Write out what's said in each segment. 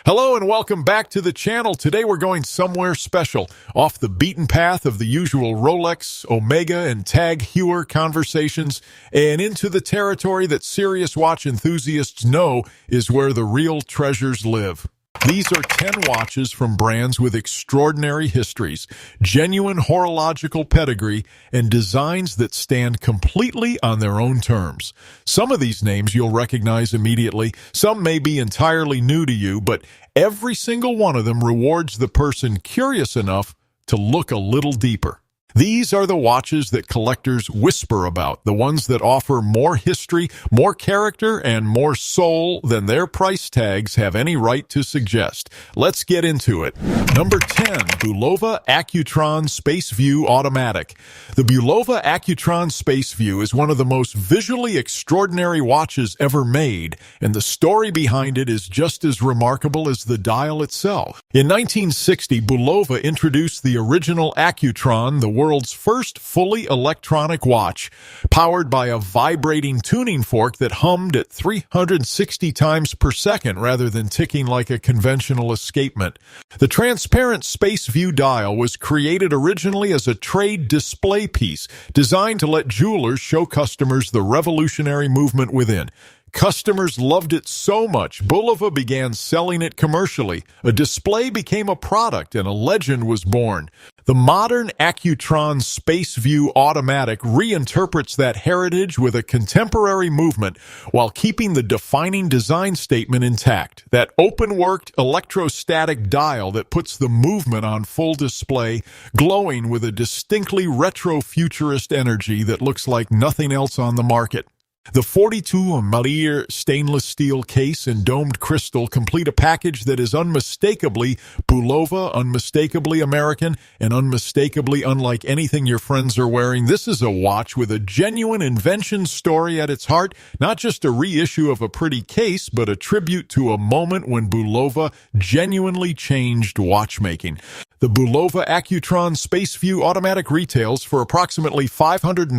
Hello and welcome back to the channel. Today we're going somewhere special, off the beaten path of the usual Rolex, Omega, and Tag Heuer conversations, and into the territory that serious watch enthusiasts know is where the real treasures live. These are 10 watches from brands with extraordinary histories, genuine horological pedigree, and designs that stand completely on their own terms. Some of these names you'll recognize immediately. Some may be entirely new to you, but every single one of them rewards the person curious enough to look a little deeper. These are the watches that collectors whisper about, the ones that offer more history, more character, and more soul than their price tags have any right to suggest. Let's get into it. Number 10, Bulova Accutron Spaceview Automatic. The Bulova Accutron Spaceview is one of the most visually extraordinary watches ever made, and the story behind it is just as remarkable as the dial itself. In 1960, Bulova introduced the original Accutron, the world's first fully electronic watch, powered by a vibrating tuning fork that hummed at 360 times per second rather than ticking like a conventional escapement. The transparent Spaceview dial was created originally as a trade display piece designed to let jewelers show customers the revolutionary movement within. Customers loved it so much, Bulova began selling it commercially. A display became a product and a legend was born. The modern Accutron Spaceview Automatic reinterprets that heritage with a contemporary movement while keeping the defining design statement intact. That open-worked electrostatic dial that puts the movement on full display, glowing with a distinctly retro-futurist energy that looks like nothing else on the market. The 42 mm stainless steel case and domed crystal complete a package that is unmistakably Bulova, unmistakably American, and unmistakably unlike anything your friends are wearing. This is a watch with a genuine invention story at its heart, not just a reissue of a pretty case, but a tribute to a moment when Bulova genuinely changed watchmaking. The Bulova Accutron Spaceview Automatic retails for approximately $695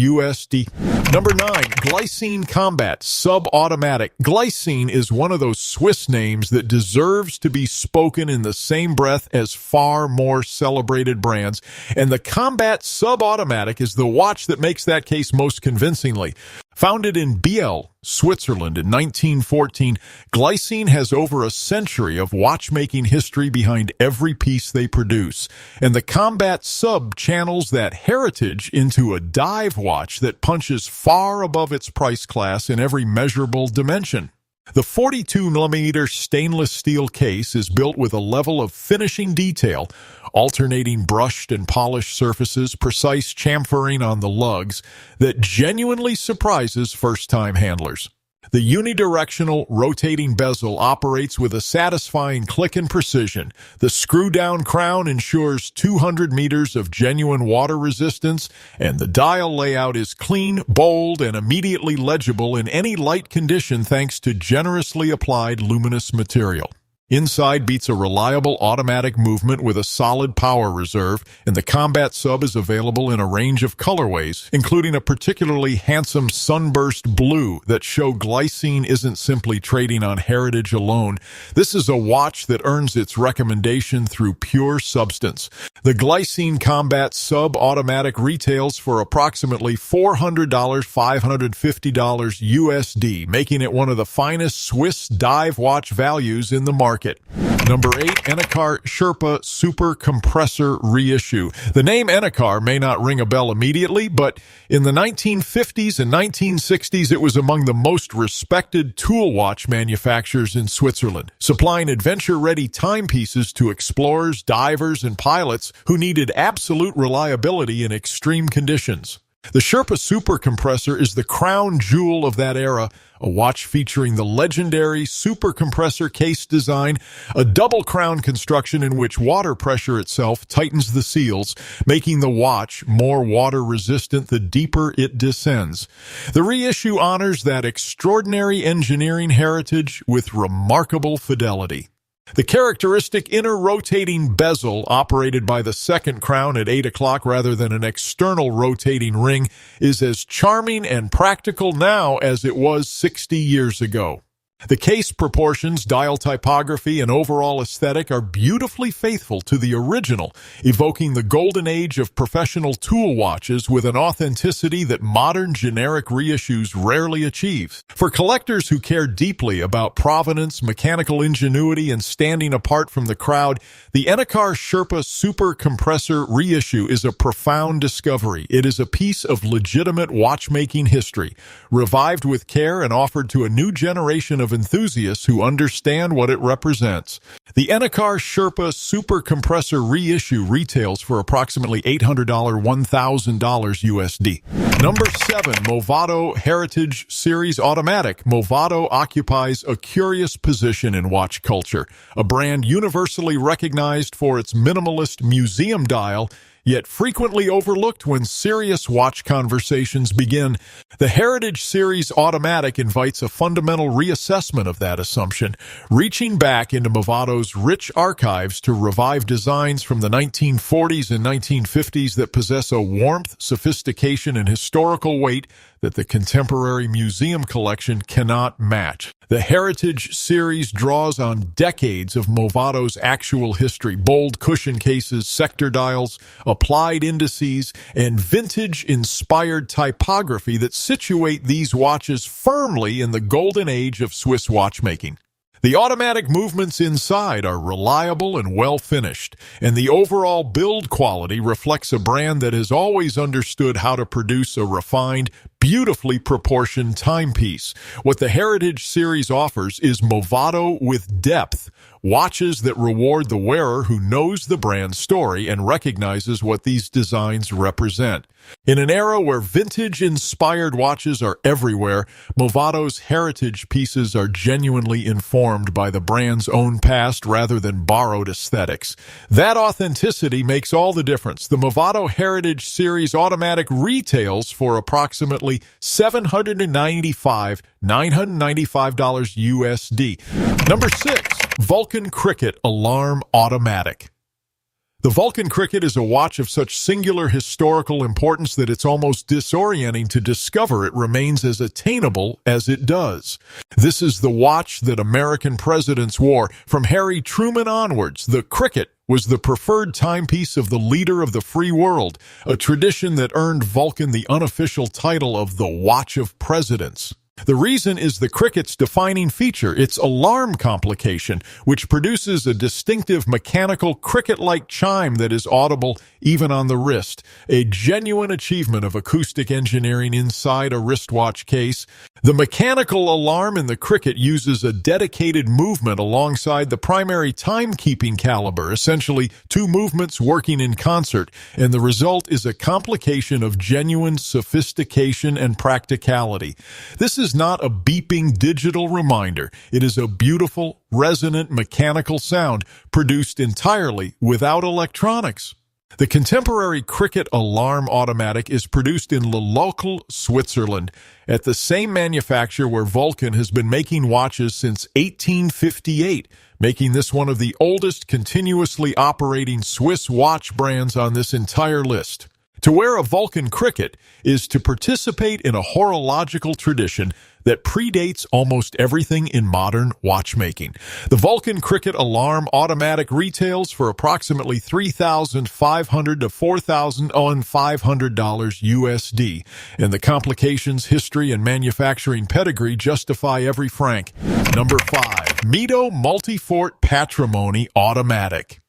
USD. Number 9, Glycine Combat Sub Automatic. Glycine is one of those Swiss names that deserves to be spoken in the same breath as far more celebrated brands, and the Combat Sub Automatic is the watch that makes that case most convincingly. Founded in Biel, Switzerland in 1914, Glycine has over a century of watchmaking history behind every piece they produce, and the Combat Sub channels that heritage into a dive watch that punches far above its price class in every measurable dimension. The 42 mm stainless steel case is built with a level of finishing detail, alternating brushed and polished surfaces, precise chamfering on the lugs, that genuinely surprises first-time handlers. The unidirectional rotating bezel operates with a satisfying click and precision. The screw-down crown ensures 200 meters of genuine water resistance, and the dial layout is clean, bold, and immediately legible in any light condition thanks to generously applied luminous material. Inside beats a reliable automatic movement with a solid power reserve, and the Combat Sub is available in a range of colorways, including a particularly handsome sunburst blue that show Glycine isn't simply trading on heritage alone. This is a watch that earns its recommendation through pure substance. The Glycine Combat Sub Automatic retails for approximately $400, $550 USD, making it one of the finest Swiss dive watch values in the market. Number 8, Enicar Sherpa Super Compressor Reissue. The name Enicar may not ring a bell immediately, but in the 1950s and 1960s, it was among the most respected tool watch manufacturers in Switzerland, supplying adventure-ready timepieces to explorers, divers, and pilots who needed absolute reliability in extreme conditions. The Sherpa Super Compressor is the crown jewel of that era, a watch featuring the legendary Super Compressor case design, a double crown construction in which water pressure itself tightens the seals, making the watch more water resistant the deeper it descends. The reissue honors that extraordinary engineering heritage with remarkable fidelity. The characteristic inner rotating bezel, operated by the second crown at 8 o'clock rather than an external rotating ring, is as charming and practical now as it was 60 years ago. The case proportions, dial typography, and overall aesthetic are beautifully faithful to the original, evoking the golden age of professional tool watches with an authenticity that modern generic reissues rarely achieve. For collectors who care deeply about provenance, mechanical ingenuity, and standing apart from the crowd, the Enicar Sherpa Super Compressor reissue is a profound discovery. It is a piece of legitimate watchmaking history, revived with care and offered to a new generation of enthusiasts who understand what it represents. The Enicar Sherpa Super Compressor reissue retails for approximately $800, $1,000 USD. Number 7, Movado Heritage Series Automatic. Movado occupies a curious position in watch culture, a brand universally recognized for its minimalist museum dial, yet frequently overlooked when serious watch conversations begin. The Heritage Series Automatic invites a fundamental reassessment of that assumption, reaching back into Movado's rich archives to revive designs from the 1940s and 1950s that possess a warmth, sophistication, and historical weight that the contemporary museum collection cannot match. The Heritage Series draws on decades of Movado's actual history, bold cushion cases, sector dials, applied indices, and vintage-inspired typography that situate these watches firmly in the golden age of Swiss watchmaking. The automatic movements inside are reliable and well-finished, and the overall build quality reflects a brand that has always understood how to produce a refined, beautifully proportioned timepiece. What the Heritage Series offers is Movado with depth, watches that reward the wearer who knows the brand story and recognizes what these designs represent. In an era where vintage-inspired watches are everywhere, Movado's heritage pieces are genuinely informed by the brand's own past rather than borrowed aesthetics. That authenticity makes all the difference. The Movado Heritage Series Automatic retails for approximately $795 USD. Number 6, Vulcain Cricket Alarm Automatic. The Vulcain Cricket is a watch of such singular historical importance that it's almost disorienting to discover it remains as attainable as it does. This is the watch that American presidents wore. From Harry Truman onwards, the Cricket was the preferred timepiece of the leader of the free world, a tradition that earned Vulcain the unofficial title of the Watch of Presidents. The reason is the Cricket's defining feature, its alarm complication, which produces a distinctive mechanical cricket-like chime that is audible even on the wrist, a genuine achievement of acoustic engineering inside a wristwatch case. The mechanical alarm in the Cricket uses a dedicated movement alongside the primary timekeeping caliber, essentially two movements working in concert, and the result is a complication of genuine sophistication and practicality. This is not a beeping digital reminder. It is a beautiful, resonant mechanical sound produced entirely without electronics. The contemporary Cricket Alarm Automatic is produced in Le Locle, Switzerland, at the same manufacturer where Vulcain has been making watches since 1858, making this one of the oldest continuously operating Swiss watch brands on this entire list. To wear a Vulcain Cricket is to participate in a horological tradition that predates almost everything in modern watchmaking. The Vulcain Cricket Alarm Automatic retails for approximately $3,500 to $4,500 USD, and the complications, history, and manufacturing pedigree justify every franc. Number 5. Mido Multifort Patrimony Automatic.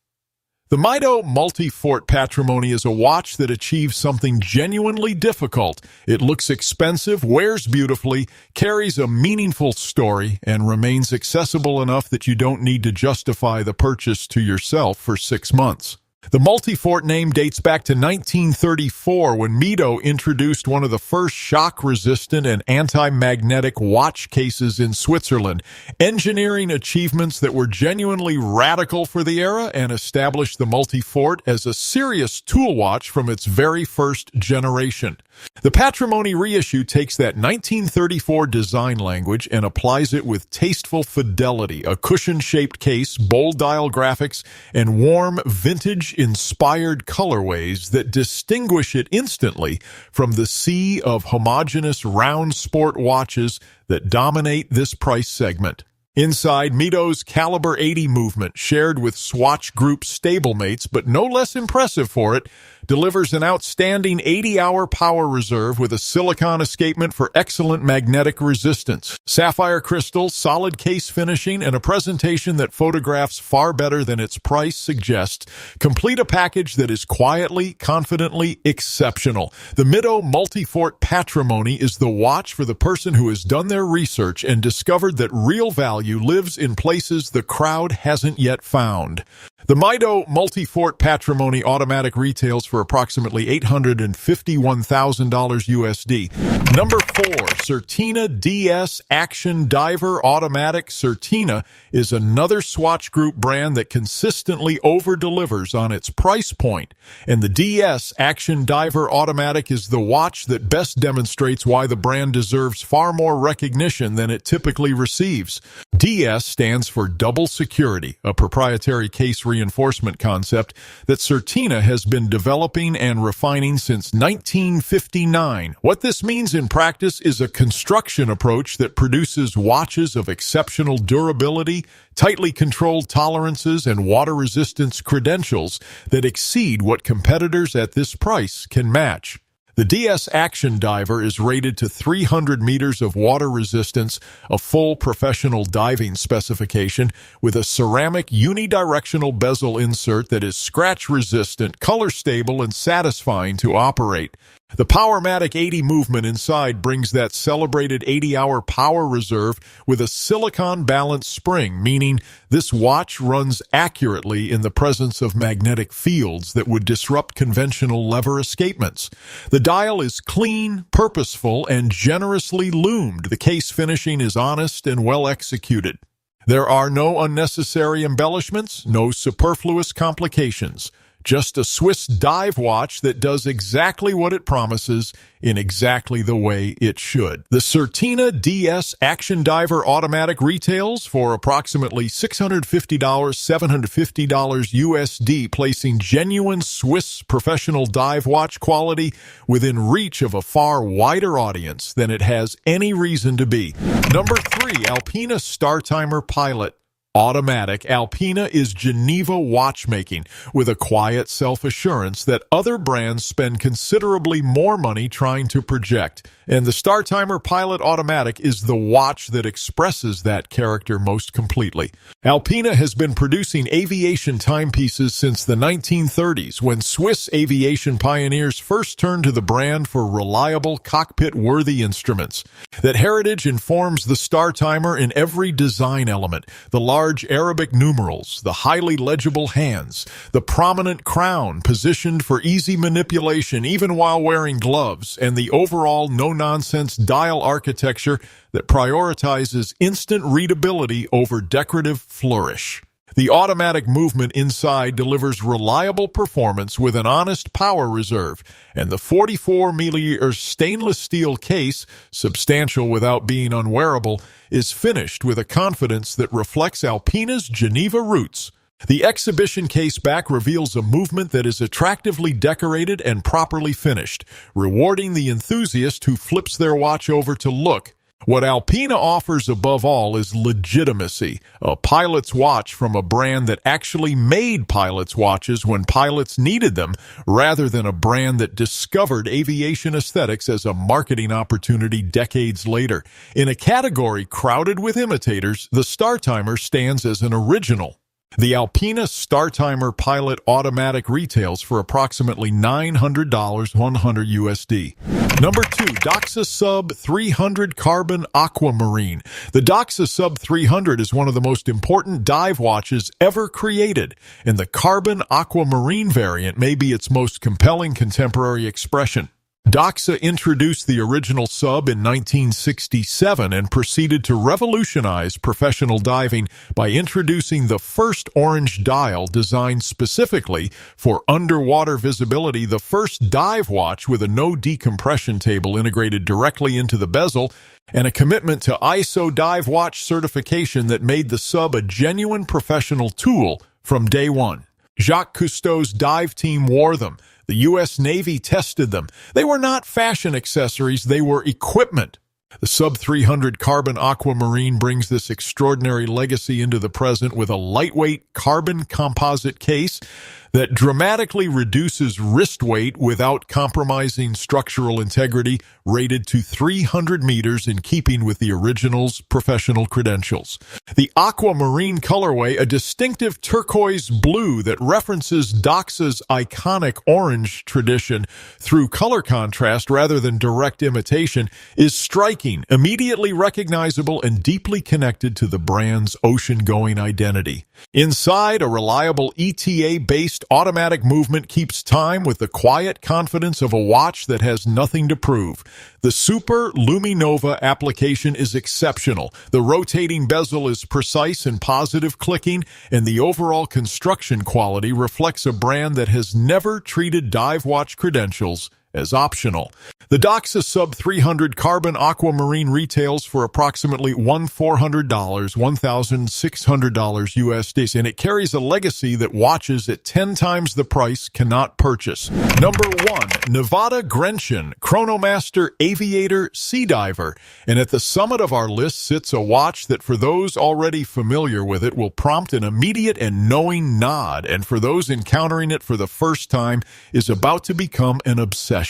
The Mido Multifort Patrimony is a watch that achieves something genuinely difficult. It looks expensive, wears beautifully, carries a meaningful story, and remains accessible enough that you don't need to justify the purchase to yourself for 6 months. The Multifort name dates back to 1934 when Mido introduced one of the first shock-resistant and anti-magnetic watch cases in Switzerland, engineering achievements that were genuinely radical for the era and established the Multifort as a serious tool watch from its very first generation. The Patrimony reissue takes that 1934 design language and applies it with tasteful fidelity, a cushion-shaped case, bold dial graphics, and warm, vintage watch-inspired colorways that distinguish it instantly from the sea of homogeneous round sport watches that dominate this price segment. Inside, Mido's Caliber 80 movement, shared with Swatch Group stablemates, but no less impressive for it, delivers an outstanding 80-hour power reserve with a silicon escapement for excellent magnetic resistance, sapphire crystal, solid case finishing, and a presentation that photographs far better than its price suggests complete a package that is quietly, confidently exceptional. The Mido Multifort Patrimony is the watch for the person who has done their research and discovered that real value lives in places the crowd hasn't yet found. The Mido Multifort Patrimony automatic retails for approximately $851,000 USD. Number 4, Certina DS Action Diver Automatic. Certina is another Swatch Group brand that consistently over-delivers on its price point, and the DS Action Diver Automatic is the watch that best demonstrates why the brand deserves far more recognition than it typically receives. DS stands for Double Security, a proprietary case reinforcement concept that Certina has been developing and refining since 1959. What this means in practice is a construction approach that produces watches of exceptional durability, tightly controlled tolerances, and water resistance credentials that exceed what competitors at this price can match. The DS Action Diver is rated to 300 meters of water resistance, a full professional diving specification, with a ceramic unidirectional bezel insert that is scratch-resistant, color-stable, and satisfying to operate. The Powermatic 80 movement inside brings that celebrated 80-hour power reserve with a silicon-balanced spring, meaning this watch runs accurately in the presence of magnetic fields that would disrupt conventional lever escapements. The dial is clean, purposeful, and generously loomed. The case finishing is honest and well executed. There are no unnecessary embellishments, no superfluous complications. Just a Swiss dive watch that does exactly what it promises in exactly the way it should. The Certina DS Action Diver Automatic retails for approximately $650, $750 USD, placing genuine Swiss professional dive watch quality within reach of a far wider audience than it has any reason to be. Number 3, Alpina Startimer Pilot. Automatic. Alpina is Geneva watchmaking with a quiet self-assurance that other brands spend considerably more money trying to project. And the Startimer Pilot Automatic is the watch that expresses that character most completely. Alpina has been producing aviation timepieces since the 1930s, when Swiss aviation pioneers first turned to the brand for reliable, cockpit-worthy instruments. That heritage informs the Startimer in every design element: the large Arabic numerals, the highly legible hands, the prominent crown positioned for easy manipulation even while wearing gloves, and the overall no-nonsense dial architecture that prioritizes instant readability over decorative flourish. The automatic movement inside delivers reliable performance with an honest power reserve, and the 44mm stainless steel case, substantial without being unwearable, is finished with a confidence that reflects Alpina's Geneva roots. The exhibition case back reveals a movement that is attractively decorated and properly finished, rewarding the enthusiast who flips their watch over to look. What Alpina offers above all is legitimacy, a pilot's watch from a brand that actually made pilots' watches when pilots needed them, rather than a brand that discovered aviation aesthetics as a marketing opportunity decades later. In a category crowded with imitators, the Startimer stands as an original. The Alpina Startimer Pilot Automatic retails for approximately $900, $100 USD. Number 2, Doxa Sub 300 Carbon Aquamarine. The Doxa Sub 300 is one of the most important dive watches ever created, and the Carbon Aquamarine variant may be its most compelling contemporary expression. Doxa introduced the original sub in 1967 and proceeded to revolutionize professional diving by introducing the first orange dial designed specifically for underwater visibility, the first dive watch with a no decompression table integrated directly into the bezel, and a commitment to ISO dive watch certification that made the sub a genuine professional tool from day one. Jacques Cousteau's dive team wore them. The U.S. Navy tested them. They were not fashion accessories, they were equipment. The Sub 300 Carbon Aquamarine brings this extraordinary legacy into the present with a lightweight carbon composite case that dramatically reduces wrist weight without compromising structural integrity, rated to 300 meters in keeping with the original's professional credentials. The Aquamarine colorway, a distinctive turquoise blue that references Doxa's iconic orange tradition through color contrast rather than direct imitation, is striking, immediately recognizable, and deeply connected to the brand's ocean-going identity. Inside, a reliable ETA-based automatic movement keeps time with the quiet confidence of a watch that has nothing to prove. The Super Luminova application is exceptional. The rotating bezel is precise and positive clicking, and the overall construction quality reflects a brand that has never treated dive watch credentials as optional. The Doxa Sub 300 Carbon Aquamarine retails for approximately $1,400, $1,600 USD, and it carries a legacy that watches at 10 times the price cannot purchase. Number 1, Nivada Grenchen Chronomaster Aviator Sea Diver. And at the summit of our list sits a watch that, for those already familiar with it, will prompt an immediate and knowing nod, and for those encountering it for the first time, is about to become an obsession.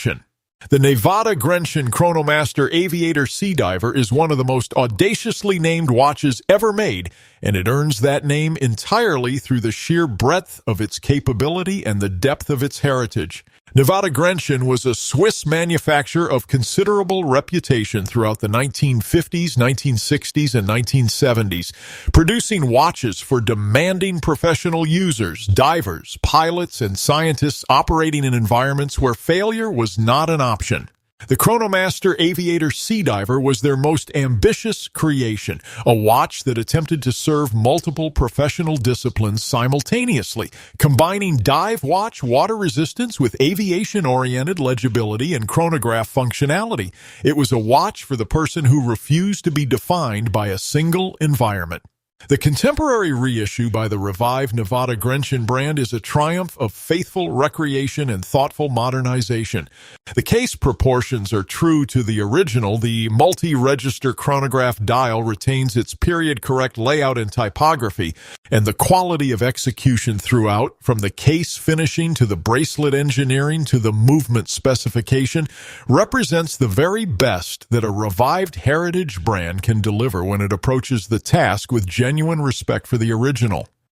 The Nivada Grenchen Chronomaster Aviator Sea Diver is one of the most audaciously named watches ever made, and it earns that name entirely through the sheer breadth of its capability and the depth of its heritage. Nivada Grenchen was a Swiss manufacturer of considerable reputation throughout the 1950s, 1960s, and 1970s, producing watches for demanding professional users, divers, pilots, and scientists operating in environments where failure was not an option. The Chronomaster Aviator Sea Diver was their most ambitious creation, a watch that attempted to serve multiple professional disciplines simultaneously, combining dive watch water resistance with aviation-oriented legibility and chronograph functionality. It was a watch for the person who refused to be defined by a single environment. The contemporary reissue by the revived Nivada Grenchen brand is a triumph of faithful recreation and thoughtful modernization. The case proportions are true to the original. The multi-register chronograph dial retains its period-correct layout and typography, and the quality of execution throughout, from the case finishing to the bracelet engineering to the movement specification, represents the very best that a revived heritage brand can deliver when it approaches the task with genuine respect for the original.